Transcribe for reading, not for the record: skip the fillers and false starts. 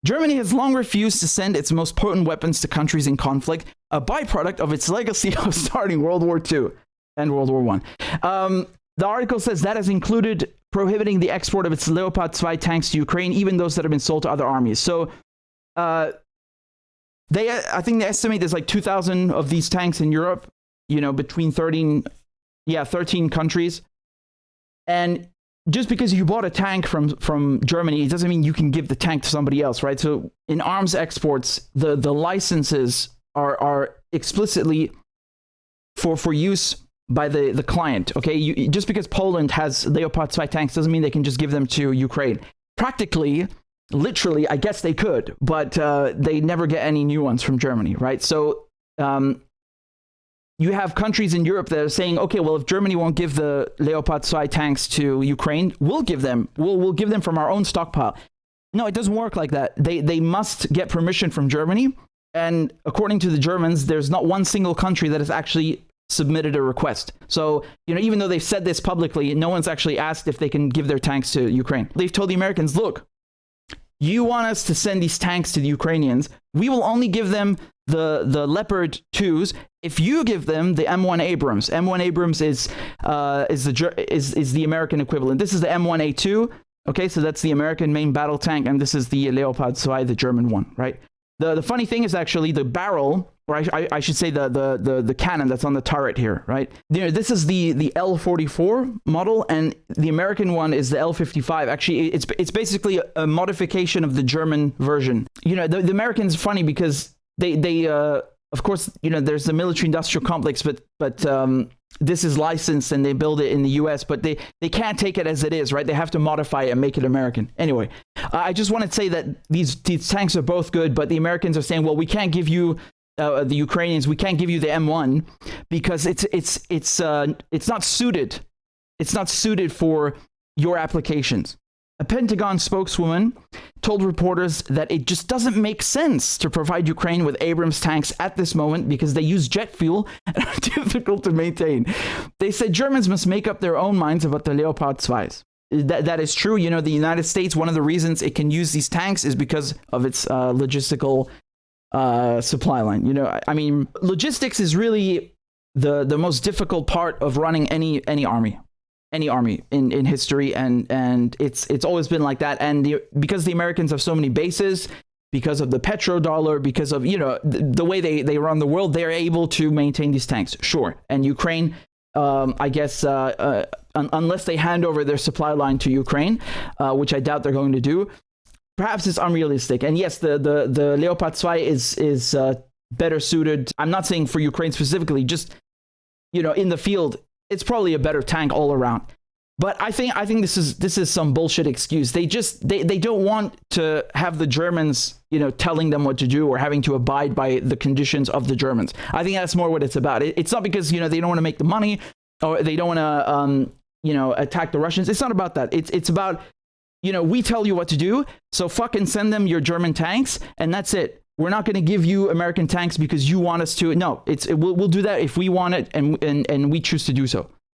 Germany has long refused to send its most potent weapons to countries in conflict, a byproduct of its legacy of starting World War II and World War I. The article says that has included prohibiting the export of its Leopard 2 tanks to Ukraine, even those that have been sold to other armies. So I think they estimate there's like 2,000 of these tanks in Europe, between 13 countries. And just because you bought a tank from Germany, it doesn't mean you can give the tank to somebody else, right? So in arms exports, the licenses are explicitly for use by the client, okay? Just because Poland has Leopard 2 tanks doesn't mean they can just give them to Ukraine. Practically, literally, I guess they could, but they never get any new ones from Germany, right? So you have countries in Europe that are saying, okay, well, if Germany won't give the Leopard 2 tanks to Ukraine, we'll give them. We'll give them from our own stockpile. No, it doesn't work like that. They must get permission from Germany. And according to the Germans, there's not one single country that has actually submitted a request. So, even though they've said this publicly, no one's actually asked if they can give their tanks to Ukraine. They've told the Americans, look, you want us to send these tanks to the Ukrainians. We will only give them the Leopard 2s if you give them the M1 Abrams. M1 Abrams is the American equivalent. This is the M1A2. Okay, so that's the American main battle tank, and this is the Leopard 2, the German one, right? The funny thing is actually the barrel, or I should say the cannon that's on the turret here, right? This is the L44 model, and the American one is the L55. Actually, it's basically a modification of the German version. The Americans are funny because they of course, there's the military-industrial complex, but this is licensed and they build it in the U.S., but they can't take it as it is, right? They have to modify it and make it American. Anyway, I just want to say that these tanks are both good, but the Americans are saying, well, we can't give you the Ukrainians, we can't give you the M1 because it's not suited. It's not suited for your applications. A Pentagon spokeswoman told reporters that it just doesn't make sense to provide Ukraine with Abrams tanks at this moment because they use jet fuel and are difficult to maintain. They said Germans must make up their own minds about the Leopard 2s. That is true. The United States, one of the reasons it can use these tanks is because of its logistical supply line. Logistics is really the most difficult part of running any army in history, and it's always been like that. And because the Americans have so many bases, because of the petrodollar, because of the way they run the world, they're able to maintain these tanks. Sure. And Ukraine, I guess, unless they hand over their supply line to Ukraine, which I doubt they're going to do, perhaps it's unrealistic. And yes, the Leopard 2 is better suited. I'm not saying for Ukraine specifically, just in the field. It's probably a better tank all around. But I think this is some bullshit excuse. They don't want to have the Germans, telling them what to do or having to abide by the conditions of the Germans. I think that's more what it's about. It's not because, they don't want to make the money or they don't want to, attack the Russians. It's not about that. It's about, we tell you what to do. So fucking send them your German tanks and that's it. We're not going to give you American tanks because you want us to. No, we'll do that if we want it and we choose to do so.